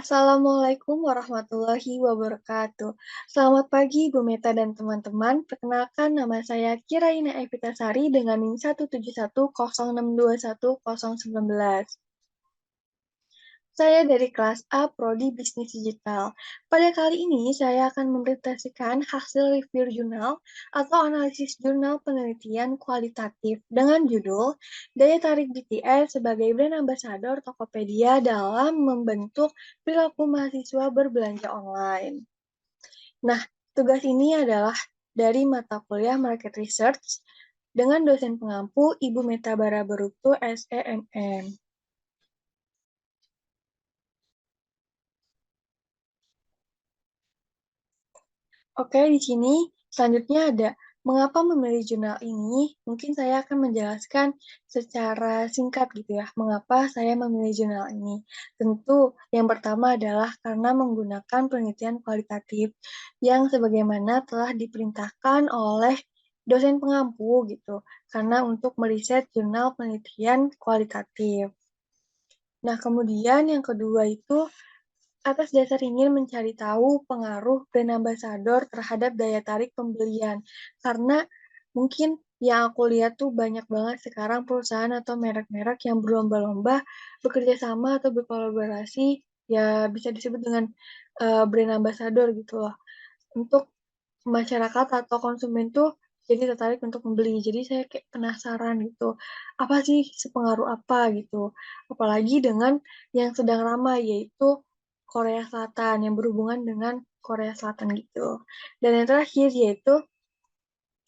Assalamualaikum warahmatullahi wabarakatuh. Selamat pagi Bu Meta dan teman-teman. Perkenalkan nama saya Kiraina Evitasari dengan NIM 17106210119. Saya dari kelas A Prodi Bisnis Digital. Pada kali ini saya akan mempresentasikan hasil review jurnal atau analisis jurnal penelitian kualitatif dengan judul Daya Tarik BTS sebagai Brand Ambassador Tokopedia dalam membentuk perilaku mahasiswa berbelanja online. Nah, tugas ini adalah dari mata kuliah Market Research dengan dosen pengampu Ibu Meta Bara Berutu SEMM. Oke, di sini selanjutnya ada mengapa memilih jurnal ini. Mungkin saya akan menjelaskan secara singkat gitu ya, mengapa saya memilih jurnal ini. Tentu yang pertama adalah karena menggunakan penelitian kualitatif yang sebagaimana telah diperintahkan oleh dosen pengampu gitu, karena untuk meriset jurnal penelitian kualitatif. Nah, kemudian yang kedua itu atas dasar ingin mencari tahu pengaruh brand ambassador terhadap daya tarik pembelian. Karena mungkin yang aku lihat tuh banyak banget sekarang perusahaan atau merek-merek yang berlomba-lomba bekerja sama atau berkolaborasi, ya bisa disebut dengan brand ambassador gitu loh. Untuk masyarakat atau konsumen tuh jadi tertarik untuk membeli. Jadi saya kayak penasaran gitu, apa sih sepengaruh apa gitu. Apalagi dengan yang sedang ramai yaitu Korea Selatan yang berhubungan dengan Korea Selatan gitu. Dan yang terakhir yaitu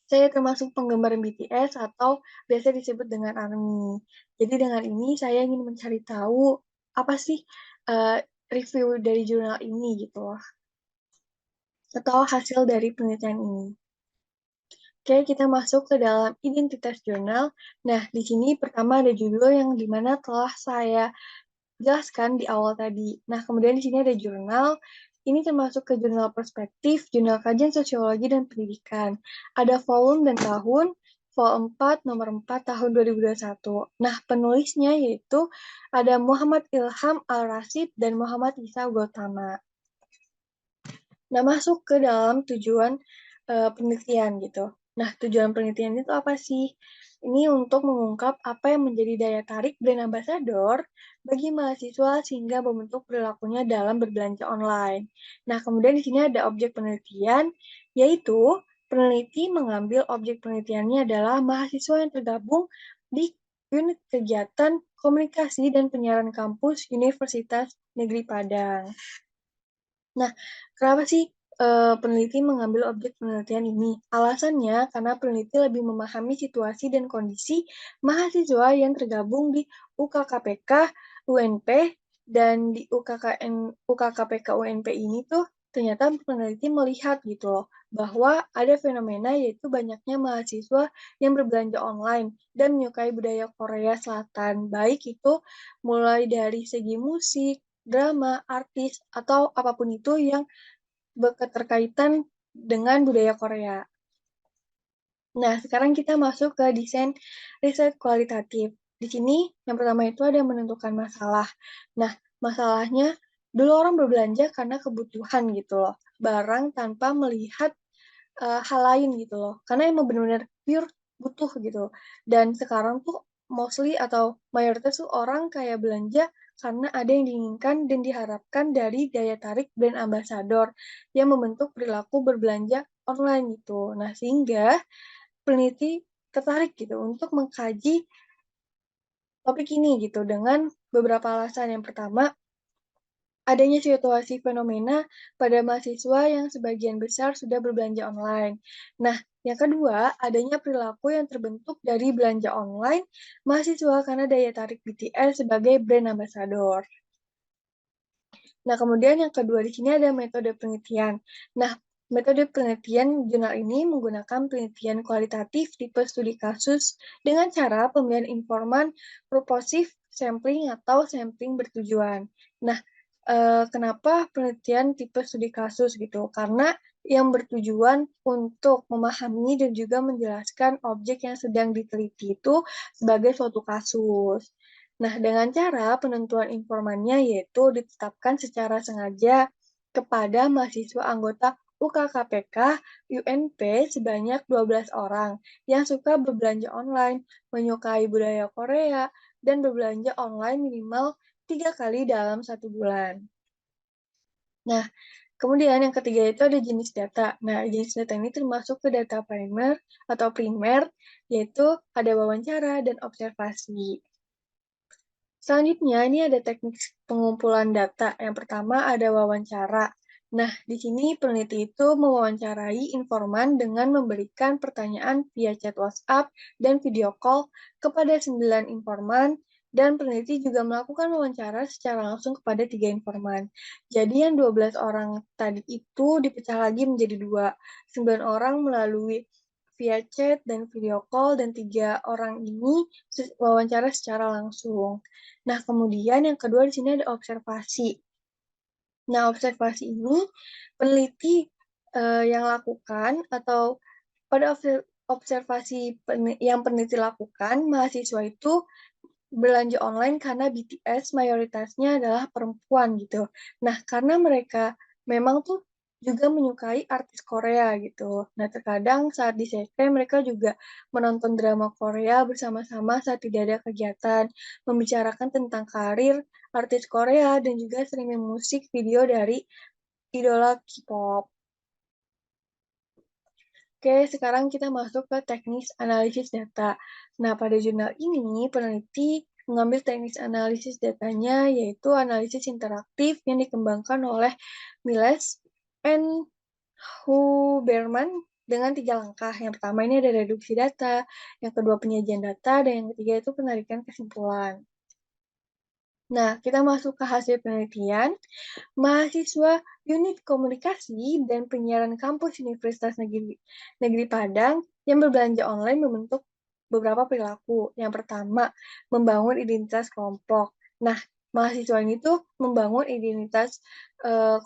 saya termasuk penggemar BTS atau biasa disebut dengan ARMY. Jadi dengan ini saya ingin mencari tahu apa sih eh, review dari jurnal ini gitu loh, atau hasil dari penelitian ini. Oke, kita masuk ke dalam identitas jurnal. Nah, di sini pertama ada judul yang dimana telah saya jelaskan di awal tadi. Nah, kemudian di sini ada jurnal. Ini termasuk ke jurnal perspektif, jurnal kajian sosiologi dan pendidikan. Ada volume dan tahun, vol 4, nomor 4, tahun 2021. Nah, penulisnya yaitu ada Muhammad Ilham Al-Rasyid dan Muhammad Isa Gotama. Nah, masuk ke dalam tujuan penelitian gitu. Nah, tujuan penelitian itu apa sih? Ini untuk mengungkap apa yang menjadi daya tarik brand ambassador bagi mahasiswa sehingga membentuk perilakunya dalam berbelanja online. Nah, kemudian di sini ada objek penelitian, yaitu peneliti mengambil objek penelitiannya adalah mahasiswa yang tergabung di unit kegiatan komunikasi dan penyiaran kampus Universitas Negeri Padang. Nah, kenapa sih peneliti mengambil objek penelitian ini? Alasannya karena peneliti lebih memahami situasi dan kondisi mahasiswa yang tergabung di UKKPK, UNP, dan di UKKPK UNP ini tuh ternyata peneliti melihat gitu loh, bahwa ada fenomena yaitu banyaknya mahasiswa yang berbelanja online dan menyukai budaya Korea Selatan, baik itu mulai dari segi musik, drama, artis, atau apapun itu yang berketerkaitan dengan budaya Korea. Nah, sekarang kita masuk ke desain riset kualitatif. Di sini, yang pertama itu ada menentukan masalah. Nah, masalahnya, dulu orang berbelanja karena kebutuhan gitu loh. Barang tanpa melihat hal lain gitu loh. Karena emang benar-benar pure butuh gitu. Dan sekarang tuh mostly atau mayoritas tuh orang kayak belanja karena ada yang diinginkan dan diharapkan dari daya tarik brand ambassador yang membentuk perilaku berbelanja online gitu. Nah, sehingga peneliti tertarik gitu untuk mengkaji topik ini gitu dengan beberapa alasan. Yang pertama, adanya situasi fenomena pada mahasiswa yang sebagian besar sudah berbelanja online. Nah, yang kedua, adanya perilaku yang terbentuk dari belanja online mahasiswa karena daya tarik BTS sebagai brand ambassador. Nah, kemudian yang kedua di sini ada metode penelitian. Nah, metode penelitian jurnal ini menggunakan penelitian kualitatif tipe studi kasus dengan cara pemilihan informan purposive sampling atau sampling bertujuan. Nah, kenapa penelitian tipe studi kasus gitu? Karena yang bertujuan untuk memahami dan juga menjelaskan objek yang sedang diteliti itu sebagai suatu kasus. Nah, dengan cara penentuan informannya yaitu ditetapkan secara sengaja kepada mahasiswa anggota UKKPK UNP sebanyak 12 orang yang suka berbelanja online, menyukai budaya Korea, dan berbelanja online minimal 3 kali dalam 1 bulan. Nah, kemudian yang ketiga itu ada jenis data. Nah, jenis data ini termasuk ke data primer, yaitu ada wawancara dan observasi. Selanjutnya, ini ada teknik pengumpulan data. Yang pertama ada wawancara. Nah, di sini peneliti itu mewawancarai informan dengan memberikan pertanyaan via chat WhatsApp dan video call kepada 9 informan, dan peneliti juga melakukan wawancara secara langsung kepada 3 informan. Jadi yang 12 orang tadi itu dipecah lagi menjadi 2. 9 orang melalui via chat dan video call, dan 3 orang ini wawancara secara langsung. Nah, kemudian yang kedua di sini ada observasi. Nah, observasi ini peneliti yang lakukan, atau pada observasi yang peneliti lakukan, mahasiswa itu belanja online karena BTS mayoritasnya adalah perempuan gitu. Nah, karena mereka memang tuh juga menyukai artis Korea gitu. Nah, terkadang saat di CC mereka juga menonton drama Korea bersama-sama saat tidak ada kegiatan, membicarakan tentang karir artis Korea, dan juga streaming musik video dari idola K-pop. Oke, sekarang kita masuk ke teknis analisis data. Nah, pada jurnal ini, peneliti mengambil teknis analisis datanya, yaitu analisis interaktif yang dikembangkan oleh Miles and Huberman dengan 3 langkah. Yang pertama ini ada reduksi data, yang kedua penyajian data, dan yang ketiga itu penarikan kesimpulan. Nah, kita masuk ke hasil penelitian. Mahasiswa Unit Komunikasi dan Penyiaran Kampus Universitas Negeri Padang yang berbelanja online membentuk beberapa perilaku. Yang pertama, membangun identitas kelompok. Nah, mahasiswa ini tuh membangun identitas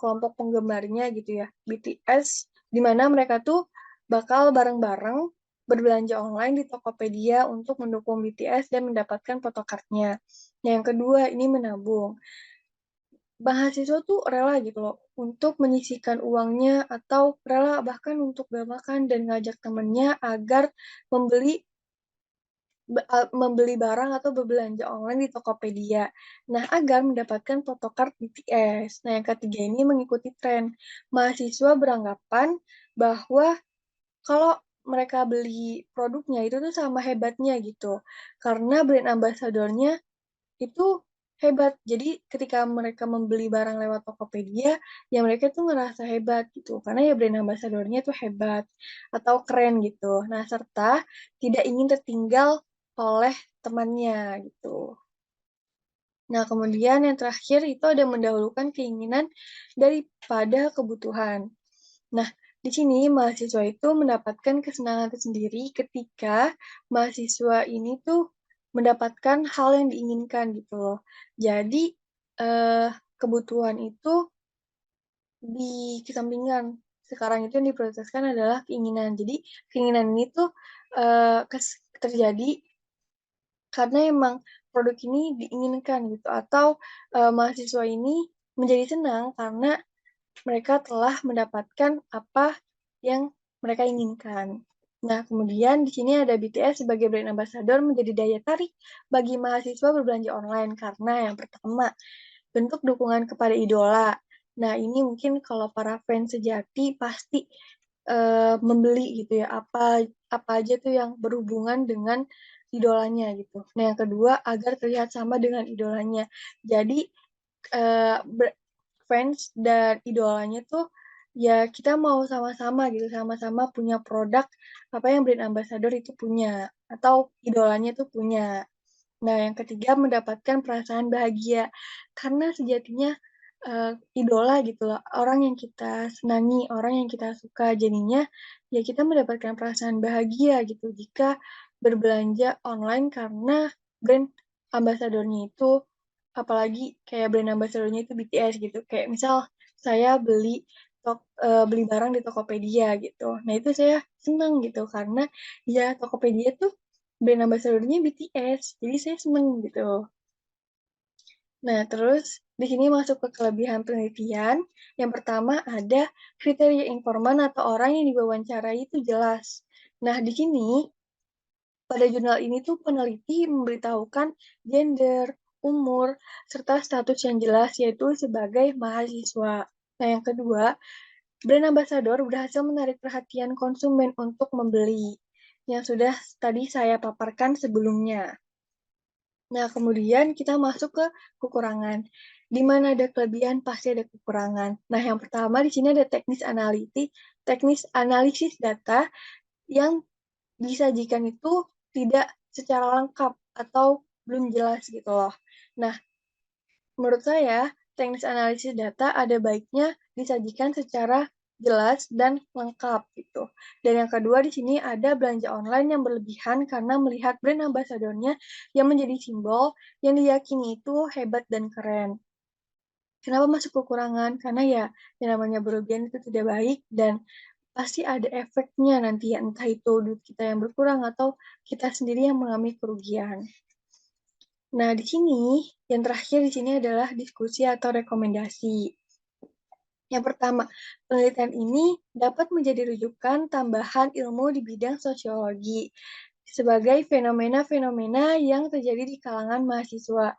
kelompok penggemarnya gitu ya, BTS, di mana mereka tuh bakal bareng-bareng berbelanja online di Tokopedia untuk mendukung BTS dan mendapatkan photocardnya. Nah, yang kedua, ini menabung. Mahasiswa tuh rela gitu loh untuk menyisihkan uangnya, atau rela bahkan untuk gak makan dan ngajak temennya agar membeli membeli barang atau berbelanja online di Tokopedia. Nah, agar mendapatkan photocard BTS. Nah, yang ketiga ini mengikuti tren. Mahasiswa beranggapan bahwa kalau mereka beli produknya itu tuh sama hebatnya gitu. Karena brand ambasadornya itu hebat. Jadi ketika mereka membeli barang lewat Tokopedia, ya mereka tuh ngerasa hebat gitu. Karena ya brand ambasadornya tuh hebat atau keren gitu. Nah, serta tidak ingin tertinggal oleh temannya gitu. Nah, kemudian yang terakhir itu ada mendahulukan keinginan daripada kebutuhan. Nah, di sini mahasiswa itu mendapatkan kesenangan tersendiri ketika mahasiswa ini tuh mendapatkan hal yang diinginkan gitu loh. Jadi, eh, kebutuhan itu dikesampingkan. Sekarang itu yang diprioritaskan adalah keinginan. Jadi, keinginan ini tuh terjadi karena emang produk ini diinginkan gitu, atau mahasiswa ini menjadi senang karena mereka telah mendapatkan apa yang mereka inginkan. Nah, kemudian di sini ada BTS sebagai brand ambassador menjadi daya tarik bagi mahasiswa berbelanja online karena yang pertama, bentuk dukungan kepada idola. Nah, ini mungkin kalau para fans sejati pasti membeli gitu ya, apa aja tuh yang berhubungan dengan idolanya gitu. Nah, yang kedua, agar terlihat sama dengan idolanya. Jadi, eh, fans dan idolanya tuh ya kita mau sama-sama gitu, sama-sama punya produk apa yang brand ambassador itu punya, atau idolanya tuh punya. Nah, yang ketiga mendapatkan perasaan bahagia, karena sejatinya idola gitu loh, orang yang kita senangi, orang yang kita suka, jadinya ya kita mendapatkan perasaan bahagia gitu jika berbelanja online karena brand ambasadornya itu, apalagi kayak brand ambasadornya itu BTS gitu. Kayak misal saya beli barang di Tokopedia gitu. Nah, itu saya senang gitu karena ya Tokopedia tuh brand ambassador-nya BTS. Jadi saya seneng gitu. Nah, terus di sini masuk ke kelebihan penelitian. Yang pertama ada kriteria informan atau orang yang diwawancarai itu jelas. Nah, di sini pada jurnal ini tuh peneliti memberitahukan gender, umur, serta status yang jelas yaitu sebagai mahasiswa. Nah, yang kedua, brand ambassador berhasil menarik perhatian konsumen untuk membeli, yang sudah tadi saya paparkan sebelumnya. Nah, kemudian kita masuk ke kekurangan. Di mana ada kelebihan, pasti ada kekurangan. Nah, yang pertama di sini ada teknis analisis data yang disajikan itu tidak secara lengkap atau belum jelas gitu loh. Nah, menurut saya, teknis analisis data ada baiknya disajikan secara jelas dan lengkap gitu. Dan yang kedua di sini ada belanja online yang berlebihan karena melihat brand ambasadornya yang menjadi simbol yang diyakini itu hebat dan keren. Kenapa masuk kekurangan? Karena ya yang namanya berlebihan itu tidak baik dan pasti ada efeknya nanti ya entah itu duit kita yang berkurang atau kita sendiri yang mengalami kerugian. Nah, di sini yang terakhir di sini adalah diskusi atau rekomendasi. Yang pertama, penelitian ini dapat menjadi rujukan tambahan ilmu di bidang sosiologi sebagai fenomena-fenomena yang terjadi di kalangan mahasiswa.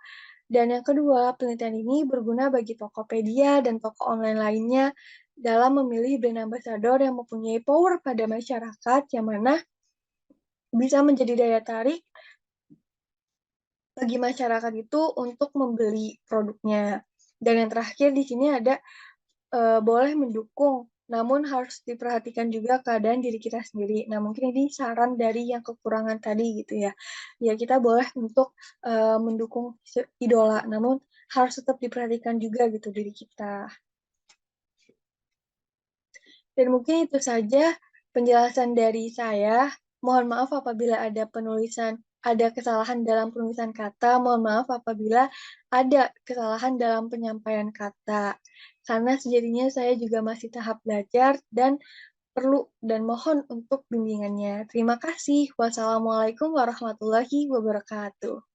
Dan yang kedua, penelitian ini berguna bagi Tokopedia dan toko online lainnya dalam memilih brand ambassador yang mempunyai power pada masyarakat yang mana bisa menjadi daya tarik bagi masyarakat itu untuk membeli produknya. Dan yang terakhir di sini ada boleh mendukung, namun harus diperhatikan juga keadaan diri kita sendiri. Nah, mungkin ini saran dari yang kekurangan tadi gitu ya. Ya, kita boleh untuk mendukung idola, namun harus tetap diperhatikan juga gitu diri kita. Dan mungkin itu saja penjelasan dari saya. Mohon maaf apabila ada kesalahan dalam penulisan kata. Mohon maaf apabila ada kesalahan dalam penyampaian kata. Karena sejatinya saya juga masih tahap belajar dan perlu dan mohon untuk bimbingannya. Terima kasih. Wassalamualaikum warahmatullahi wabarakatuh.